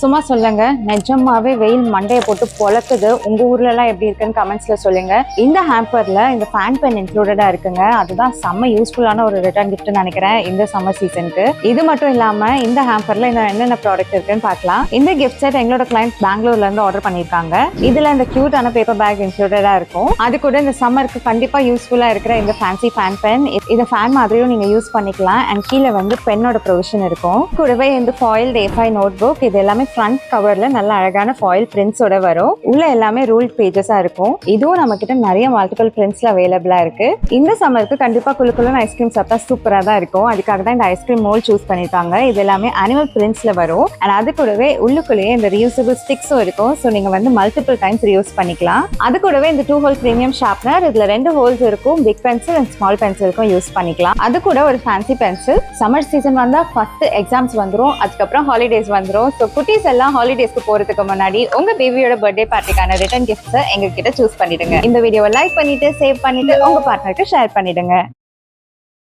சும்மா சொல்லுங்க, நிஜமாவே வெயில் மண்டையை போட்டு பொழக்குது. உங்க ஊர்ல எல்லாம் எப்படி இருக்குன்னு கமெண்ட்ஸ்ல சொல்லுங்க. இந்த ஹேம்பர்ல இந்த ஃபேன் பென் இன்க்ளூடடா இருக்குங்க. அதுதான் செம்ம யூஸ்ஃபுல்லான ஒரு ரிட்டர்ன் கிஃப்ட் நினைக்கிறேன் இந்த சம்மர் சீசனுக்கு. இது மட்டும் இல்லாம இந்த ஹேம்பர்ல இன்னும் என்னென்ன ப்ராடக்ட் இருக்குன்னு பார்க்கலாம். இந்த கிஃப்ட் செட் எங்களோட கிளைண்ட் பெங்களூர்ல இருந்து ஆர்டர் பண்ணிருக்காங்க. இதுல இந்த கியூட்டான பேப்பர் பேக் இன்க்ளூடடா இருக்கும். அது கூட இந்த சம்மருக்கு கண்டிப்பா யூஸ்ஃபுல்லா இருக்கிற இந்த ஃபேன்சி ஃபேன் பென், இதை ஃபேன் மாதிரியும் நீங்க யூஸ் பண்ணிக்கலாம். அண்ட் கீழே வந்து பென்னோட ப்ரொவிஷன் இருக்கும். கூடவே இந்த ஃபாயில் A5 நோட் புக், இது எல்லாமே ஃப்ரண்ட் கவர்ல நல்ல அழகான ஃபாயில் பிரிண்ட்ஸோட வரும். உள்ள எல்லாமே ரூல்ட் பேஜஸா இருக்கும். இதுவும் நம்ம கிட்ட நிறைய மல்டிபிள் பிரிண்ட்ஸ்ல அவைலபிளா இருக்கு. இந்த சம்மருக்கு கண்டிப்பா குளுக்குள்ள ஐஸ்கிரீம் சாப்பிட்டா சூப்பரா தான் இருக்கும். அதுக்காக தான் இந்த ஐஸ்கிரீம் மோல்ட் சூஸ் பண்ணிருக்காங்க. இது எல்லாமே அனிமல் பிரிண்ட்ஸ்ல வரும். அண்ட் அது கூடவே உள்ளுக்குள்ளேயே இந்த ரியூசபிள் ஸ்டிக்ஸும் இருக்கும். ஸோ நீங்க வந்து மல்டிபிள் டைம்ஸ் ரியூஸ் பண்ணிக்கலாம். அது கூடவே இந்த 2 ஹோல் பிரீமியம் ஷார்ப்னர், இதுல 2 ஹோல்ஸ் இருக்கும். பிக் பென்சில் அண்ட் ஸ்மால் பென்சிலுக்கும் யூஸ் பண்ணிக்கலாம். அது கூட ஒரு ஃபேன்சி பென்சில். சம்மர் சீசன் வந்தா ஃபர்ஸ்ட் எக்ஸாம்ஸ் வந்துரும், அதுக்கப்புறம் ஹாலிடேஸ் வந்துரும். ஸோ குட்டீஸ் எல்லாம் ஹாலிடேஸ்க்கு போறதுக்கு முன்னாடி உங்க பேபியோட பர்த்டே பார்ட்டிக்கான ரிட்டர்ன் கிஃப்ட்ஸை எங்க கிட்ட சூஸ் பண்ணிடுங்க. இந்த வீடியோவை லைக் பண்ணிட்டு, சேவ் பண்ணிட்டு உங்க பார்ட்னருக்கு ஷேர் பண்ணிடுங்க.